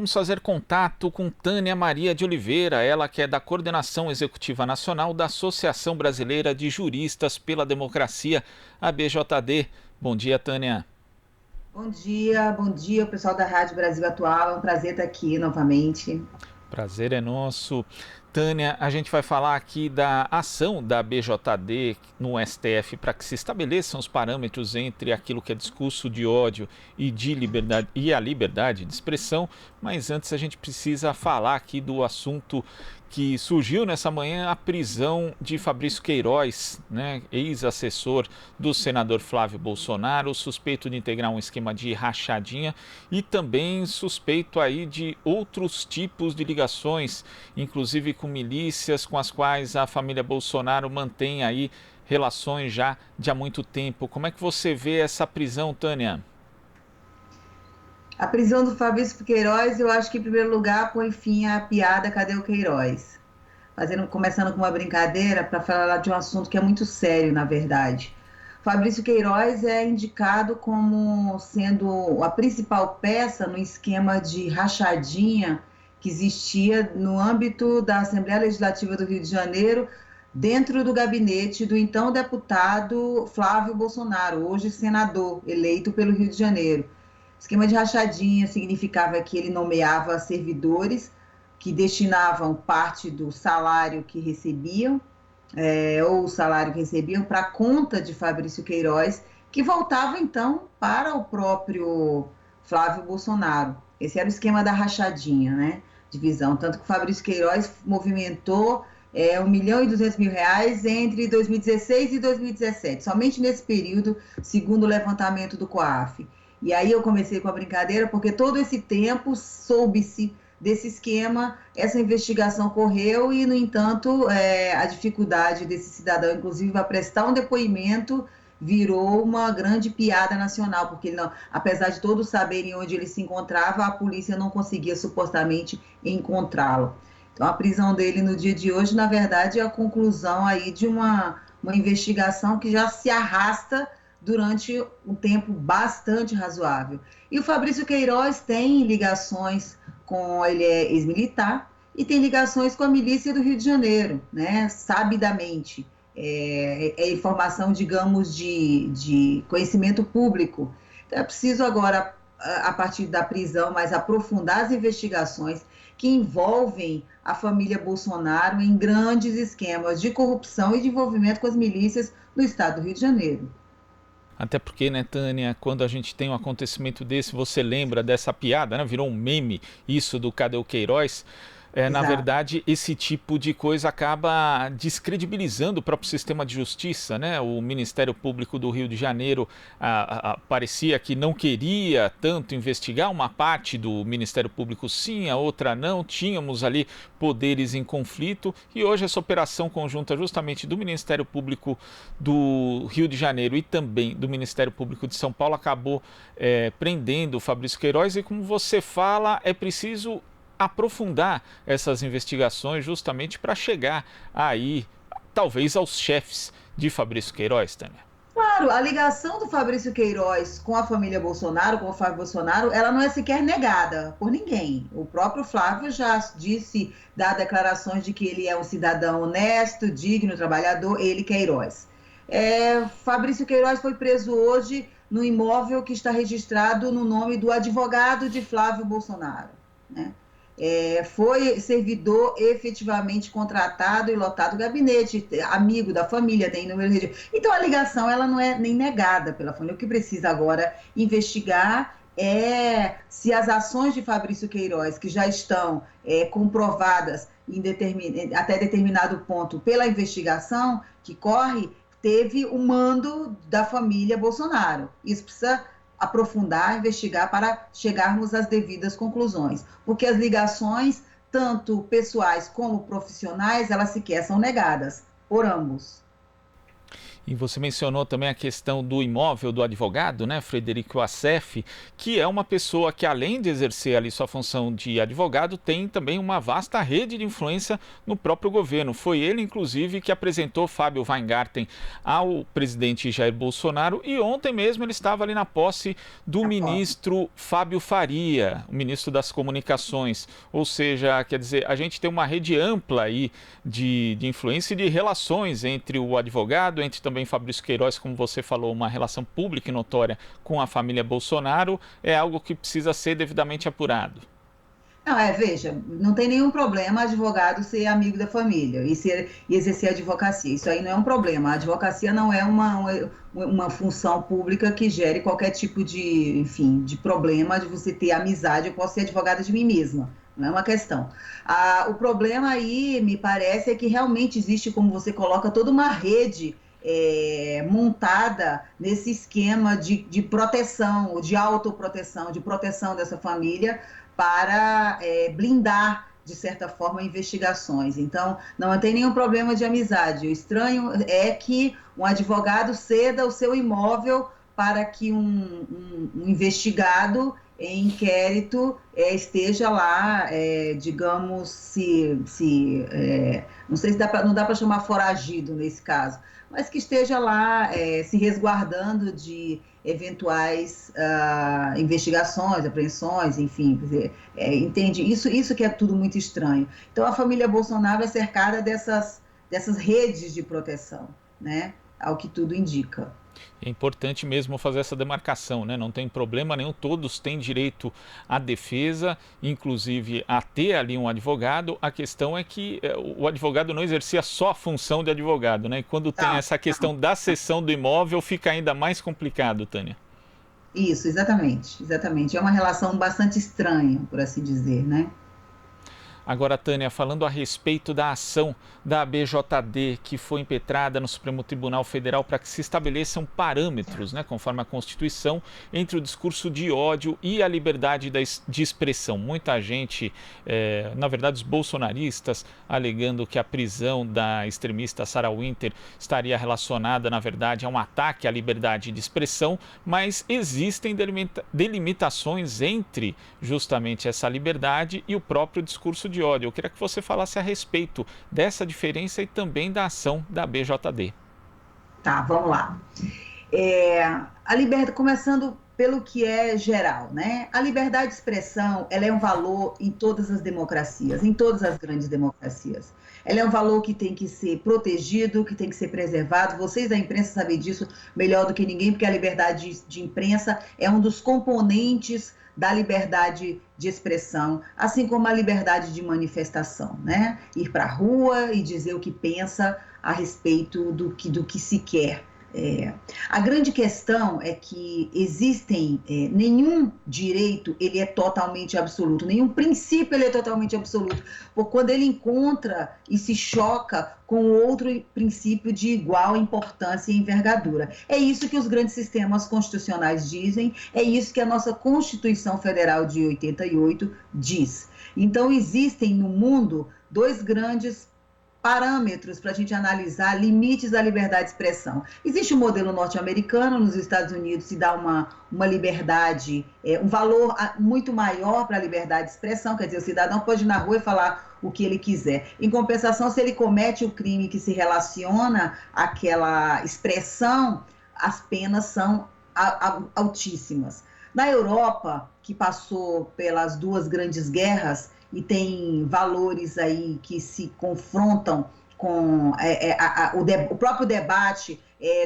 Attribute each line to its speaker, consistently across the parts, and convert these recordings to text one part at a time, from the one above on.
Speaker 1: vamos fazer contato com Tânia Maria de Oliveira, ela que é da Coordenação Executiva Nacional da Associação Brasileira de Juristas pela Democracia, a BJD. Bom dia, Tânia.
Speaker 2: Bom dia, pessoal da Rádio Brasil Atual. É um prazer estar aqui novamente.
Speaker 1: Prazer é nosso. Tânia, a gente vai falar aqui da ação da BJD no STF para que se estabeleçam os parâmetros entre aquilo que é discurso de ódio e a liberdade de expressão, mas antes a gente precisa falar aqui do assunto que surgiu nessa manhã, a prisão de Fabrício Queiroz, né, ex-assessor do senador Flávio Bolsonaro, suspeito de integrar um esquema de rachadinha e também suspeito aí de outros tipos de ligações, inclusive com milícias com as quais a família Bolsonaro mantém aí relações já de há muito tempo. Como é que você vê essa prisão, Tânia?
Speaker 2: A prisão do Fabrício Queiroz, eu acho que, em primeiro lugar, põe fim à piada Cadê o Queiroz? Começando com uma brincadeira para falar de um assunto que é muito sério, na verdade. Fabrício Queiroz é indicado como sendo a principal peça no esquema de rachadinha que existia no âmbito da Assembleia Legislativa do Rio de Janeiro, dentro do gabinete do então deputado Flávio Bolsonaro, hoje senador, eleito pelo Rio de Janeiro. Esquema de rachadinha significava que ele nomeava servidores que destinavam parte do salário que recebiam, ou o salário que recebiam, para a conta de Fabrício Queiroz, que voltava então para o próprio Flávio Bolsonaro. Esse era o esquema da rachadinha, né? Divisão. Tanto que o Fabrício Queiroz movimentou 1.200.000 reais entre 2016 e 2017, somente nesse período, segundo o levantamento do COAF. E aí eu comecei com a brincadeira, porque todo esse tempo soube-se desse esquema, essa investigação correu e, no entanto, a dificuldade desse cidadão, inclusive, para prestar um depoimento, virou uma grande piada nacional, porque ele não, apesar de todos saberem onde ele se encontrava, a polícia não conseguia supostamente encontrá-lo. Então, a prisão dele no dia de hoje, na verdade, é a conclusão aí de uma investigação que já se arrasta durante um tempo bastante razoável. E o Fabrício Queiroz tem ligações ele é ex-militar e tem ligações com a milícia do Rio de Janeiro, né, sabidamente. Informação, digamos, de conhecimento público. Então é preciso agora, a partir da prisão, mais aprofundar as investigações que envolvem a família Bolsonaro em grandes esquemas de corrupção e de envolvimento com as milícias do estado do Rio de Janeiro.
Speaker 1: Até porque, né, Tânia, quando a gente tem um acontecimento desse, você lembra dessa piada, né? Virou um meme isso do Cadê o Queiroz? Na verdade, esse tipo de coisa acaba descredibilizando o próprio sistema de justiça, né? O Ministério Público do Rio de Janeiro parecia que não queria tanto investigar, uma parte do Ministério Público sim, a outra não, tínhamos ali poderes em conflito e hoje essa operação conjunta justamente do Ministério Público do Rio de Janeiro e também do Ministério Público de São Paulo acabou prendendo o Fabrício Queiroz e, como você fala, é preciso aprofundar essas investigações justamente para chegar aí, talvez, aos chefes de Fabrício Queiroz, Tânia.
Speaker 2: Claro, a ligação do Fabrício Queiroz com a família Bolsonaro, com o Flávio Bolsonaro, ela não é sequer negada por ninguém. O próprio Flávio já disse, dá declarações de que ele é um cidadão honesto, digno, trabalhador, ele, Queiroz. Fabrício Queiroz foi preso hoje no imóvel que está registrado no nome do advogado de Flávio Bolsonaro, né? Foi servidor efetivamente contratado e lotado o gabinete, amigo da família, tem número de... Então a ligação ela não é nem negada pela família. O que precisa agora investigar é se as ações de Fabrício Queiroz, que já estão comprovadas até determinado ponto pela investigação que corre, teve o mando da família Bolsonaro. Isso precisa aprofundar, investigar para chegarmos às devidas conclusões. Porque as ligações, tanto pessoais como profissionais, elas sequer são negadas por ambos.
Speaker 1: E você mencionou também a questão do imóvel do advogado, né, Frederico Assef, que é uma pessoa que, além de exercer ali sua função de advogado, tem também uma vasta rede de influência no próprio governo. Foi ele, inclusive, que apresentou Fábio Weingarten ao presidente Jair Bolsonaro, e ontem mesmo ele estava ali na posse do ministro Fábio Faria, o ministro das Comunicações. Ou seja, quer dizer, a gente tem uma rede ampla aí de influência e de relações entre o advogado, entre também Fabrício Queiroz, como você falou, uma relação pública e notória com a família Bolsonaro, é algo que precisa ser devidamente apurado.
Speaker 2: Não, veja, não tem nenhum problema advogado ser amigo da família e exercer a advocacia. Isso aí não é um problema. A advocacia não é uma função pública que gere qualquer tipo de, enfim, de problema de você ter amizade. Eu posso ser advogada de mim mesma, não é uma questão. O problema aí, me parece, é que realmente existe, como você coloca, toda uma rede montada nesse esquema de proteção, de autoproteção, de proteção dessa família, para blindar, de certa forma, investigações. Então, não tem nenhum problema de amizade. O estranho é que um advogado ceda o seu imóvel para que um investigado em inquérito esteja lá, digamos, não sei se não dá para chamar foragido nesse caso, mas que esteja lá se resguardando de eventuais investigações, apreensões, enfim, quer dizer, entende? Isso que é tudo muito estranho. Então, a família Bolsonaro é cercada dessas redes de proteção, né? Ao que tudo indica.
Speaker 1: É importante mesmo fazer essa demarcação, né? Não tem problema nenhum, todos têm direito à defesa, inclusive a ter ali um advogado. A questão é que o advogado não exercia só a função de advogado, né? E quando tem essa questão da cessão do imóvel, fica ainda mais complicado, Tânia.
Speaker 2: Isso, exatamente. É uma relação bastante estranha, por assim dizer, né?
Speaker 1: Agora, Tânia, falando a respeito da ação da ABJD, que foi impetrada no Supremo Tribunal Federal para que se estabeleçam parâmetros, né, conforme a Constituição, entre o discurso de ódio e a liberdade de expressão. Muita gente, na verdade os bolsonaristas, alegando que a prisão da extremista Sarah Winter estaria relacionada, na verdade, a um ataque à liberdade de expressão, mas existem delimitações entre justamente essa liberdade e o próprio discurso de ódio. Eu queria que você falasse a respeito dessa diferença e também da ação da BJD.
Speaker 2: Tá, vamos lá. A liberdade, começando pelo que é geral, né? A liberdade de expressão, ela é um valor em todas as democracias, em todas as grandes democracias. Ela é um valor que tem que ser protegido, que tem que ser preservado. Vocês da imprensa sabem disso melhor do que ninguém, porque a liberdade de imprensa é um dos componentes da liberdade de expressão, assim como a liberdade de manifestação, né? Ir para a rua e dizer o que pensa a respeito do que se quer. A grande questão é que existem nenhum direito ele é totalmente absoluto, nenhum princípio ele é totalmente absoluto, porque quando ele encontra e se choca com outro princípio de igual importância e envergadura. É isso que os grandes sistemas constitucionais dizem, é isso que a nossa Constituição Federal de 88 diz. Então existem no mundo dois grandes parâmetros para a gente analisar limites da liberdade de expressão. Existe um modelo norte-americano, nos Estados Unidos se dá uma liberdade, um valor muito maior para a liberdade de expressão, quer dizer, o cidadão pode ir na rua e falar o que ele quiser. Em compensação, se ele comete o crime que se relaciona àquela expressão, as penas são altíssimas. Na Europa, que passou pelas duas grandes guerras, e tem valores aí que se confrontam com o próprio debate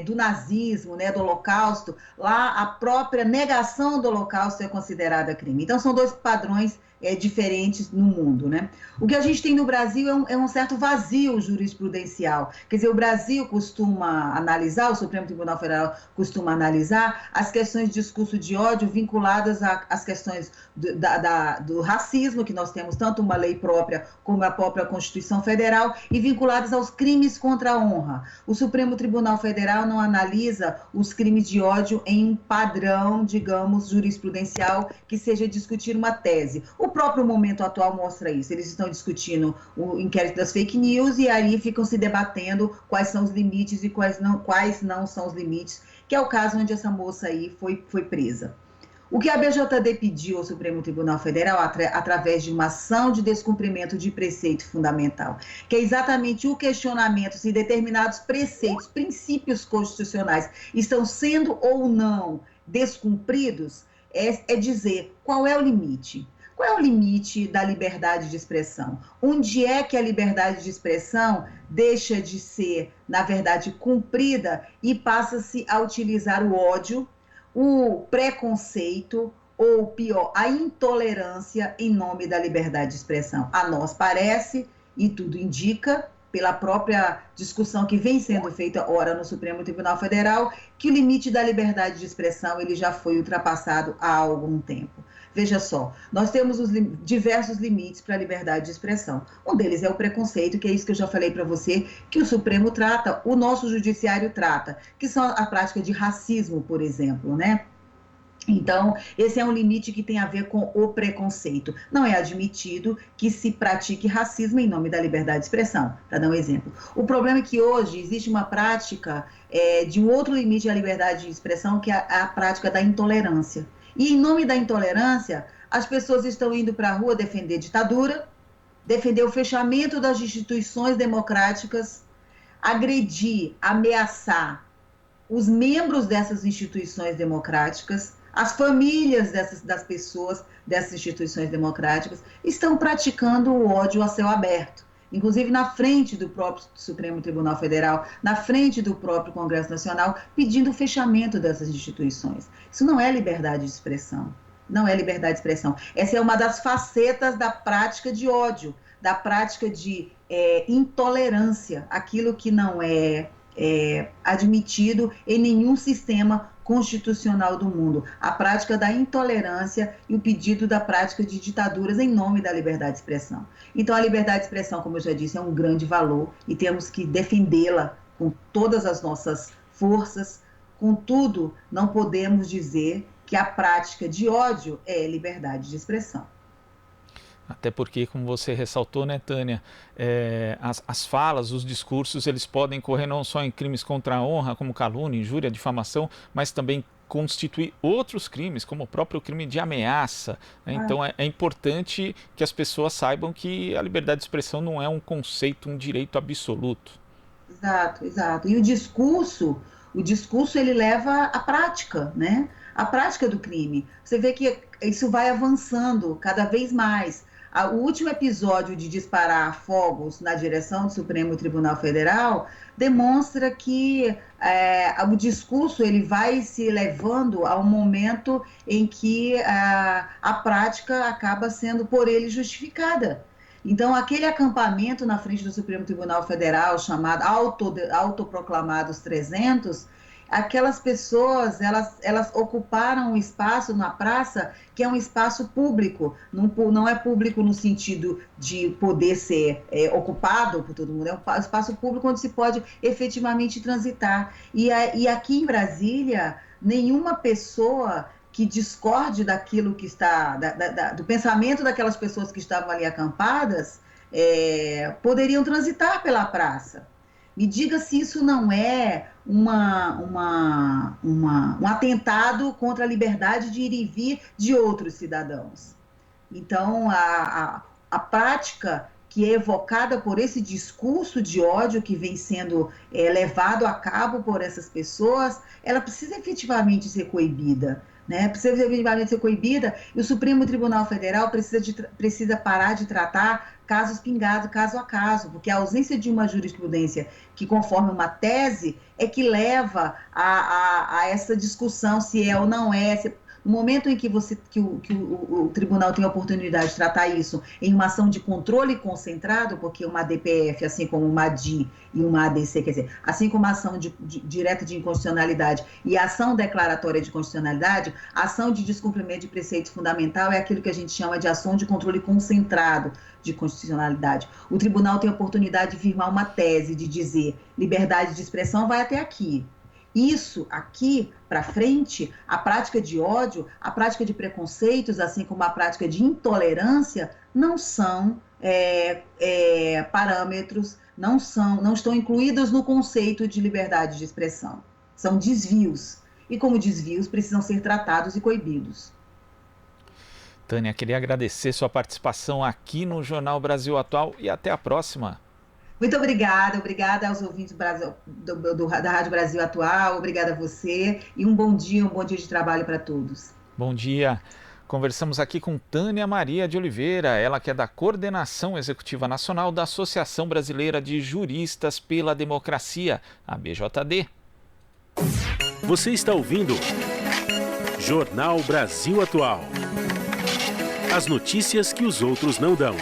Speaker 2: do nazismo, né, do Holocausto, lá a própria negação do Holocausto é considerada crime. Então são dois padrões diferentes no mundo, né? O que a gente tem no Brasil é um certo vazio jurisprudencial. Quer dizer, o Brasil costuma analisar, o Supremo Tribunal Federal costuma analisar as questões de discurso de ódio vinculadas às questões do racismo, que nós temos tanto uma lei própria como a própria Constituição Federal, e vinculadas aos crimes contra a honra. O Supremo Tribunal Federal Federal não analisa os crimes de ódio em um padrão, digamos, jurisprudencial que seja discutir uma tese. O próprio momento atual mostra isso. Eles estão discutindo o inquérito das fake news e aí ficam se debatendo quais são os limites e quais não são os limites, que é o caso onde essa moça aí foi presa. O que a BJD pediu ao Supremo Tribunal Federal, através de uma ação de descumprimento de preceito fundamental, que é exatamente o questionamento se determinados preceitos, princípios constitucionais estão sendo ou não descumpridos, é dizer qual é o limite. Qual é o limite da liberdade de expressão? Onde é que a liberdade de expressão deixa de ser, na verdade, cumprida e passa-se a utilizar o ódio, o preconceito ou, pior, a intolerância em nome da liberdade de expressão? A nós parece, e tudo indica, pela própria discussão que vem sendo feita ora no Supremo Tribunal Federal, que o limite da liberdade de expressão ele já foi ultrapassado há algum tempo. Veja só, nós temos diversos limites para a liberdade de expressão. Um deles é o preconceito, que é isso que eu já falei para você, que o Supremo trata, o nosso judiciário trata, que são a prática de racismo, por exemplo, né? Então, esse é um limite que tem a ver com o preconceito. Não é admitido que se pratique racismo em nome da liberdade de expressão, para dar um exemplo. O problema é que hoje existe uma prática de um outro limite à liberdade de expressão, que é a prática da intolerância. E em nome da intolerância, as pessoas estão indo para a rua defender ditadura, defender o fechamento das instituições democráticas, agredir, ameaçar os membros dessas instituições democráticas, as famílias das pessoas dessas instituições democráticas, estão praticando o ódio a céu aberto. Inclusive na frente do próprio Supremo Tribunal Federal, na frente do próprio Congresso Nacional, pedindo o fechamento dessas instituições. Isso não é liberdade de expressão. Não é liberdade de expressão. Essa é uma das facetas da prática de ódio, da prática de intolerância, aquilo que não é admitido em nenhum sistema constitucional do mundo. A prática da intolerância e o pedido da prática de ditaduras em nome da liberdade de expressão. Então, a liberdade de expressão, como eu já disse, é um grande valor e temos que defendê-la com todas as nossas forças. Contudo, não podemos dizer que a prática de ódio é liberdade de expressão.
Speaker 1: Até porque, como você ressaltou, né, Tânia, as falas, os discursos, eles podem correr não só em crimes contra a honra, como calúnia, injúria, difamação, mas também constituir outros crimes, como o próprio crime de ameaça, né? Então é importante que as pessoas saibam que a liberdade de expressão não é um conceito, um direito absoluto.
Speaker 2: Exato, exato. E o discurso ele leva à prática, né? A prática do crime. Você vê que isso vai avançando cada vez mais. O último episódio de disparar fogos na direção do Supremo Tribunal Federal demonstra que o discurso ele vai se levando a um momento em que a prática acaba sendo por ele justificada. Então, aquele acampamento na frente do Supremo Tribunal Federal, chamado autoproclamados 300, aquelas pessoas, elas ocuparam um espaço na praça que é um espaço público, não é público no sentido de poder ser ocupado por todo mundo, é um espaço público onde se pode efetivamente transitar. E aqui em Brasília, nenhuma pessoa que discorde daquilo que está, do pensamento daquelas pessoas que estavam ali acampadas, poderiam transitar pela praça. Me diga se isso não é um atentado contra a liberdade de ir e vir de outros cidadãos. Então, a prática que é evocada por esse discurso de ódio que vem sendo levado a cabo por essas pessoas, ela precisa efetivamente ser coibida. Né? Precisa efetivamente ser coibida, e o Supremo Tribunal Federal precisa parar de tratar casos pingados, caso a caso, porque a ausência de uma jurisprudência que conforme uma tese é que leva a essa discussão se é ou não é. No momento em que o tribunal tem a oportunidade de tratar isso em uma ação de controle concentrado, porque uma ADPF, assim como uma ADI e uma ADC, quer dizer, assim como a ação direta de inconstitucionalidade e a ação declaratória de constitucionalidade, a ação de descumprimento de preceito fundamental é aquilo que a gente chama de ação de controle concentrado de constitucionalidade. O tribunal tem a oportunidade de firmar uma tese, de dizer liberdade de expressão vai até aqui. Isso, aqui para frente, a prática de ódio, a prática de preconceitos, assim como a prática de intolerância, não são parâmetros, não estão incluídos no conceito de liberdade de expressão. São desvios. E como desvios, precisam ser tratados e coibidos.
Speaker 1: Tânia, queria agradecer sua participação aqui no Jornal Brasil Atual e até a próxima.
Speaker 2: Muito obrigada aos ouvintes da Rádio Brasil Atual, obrigada a você e um bom dia de trabalho para todos.
Speaker 1: Bom dia. Conversamos aqui com Tânia Maria de Oliveira, ela que é da Coordenação Executiva Nacional da Associação Brasileira de Juristas pela Democracia, a BJD.
Speaker 3: Você está ouvindo Jornal Brasil Atual. As notícias que os outros não dão.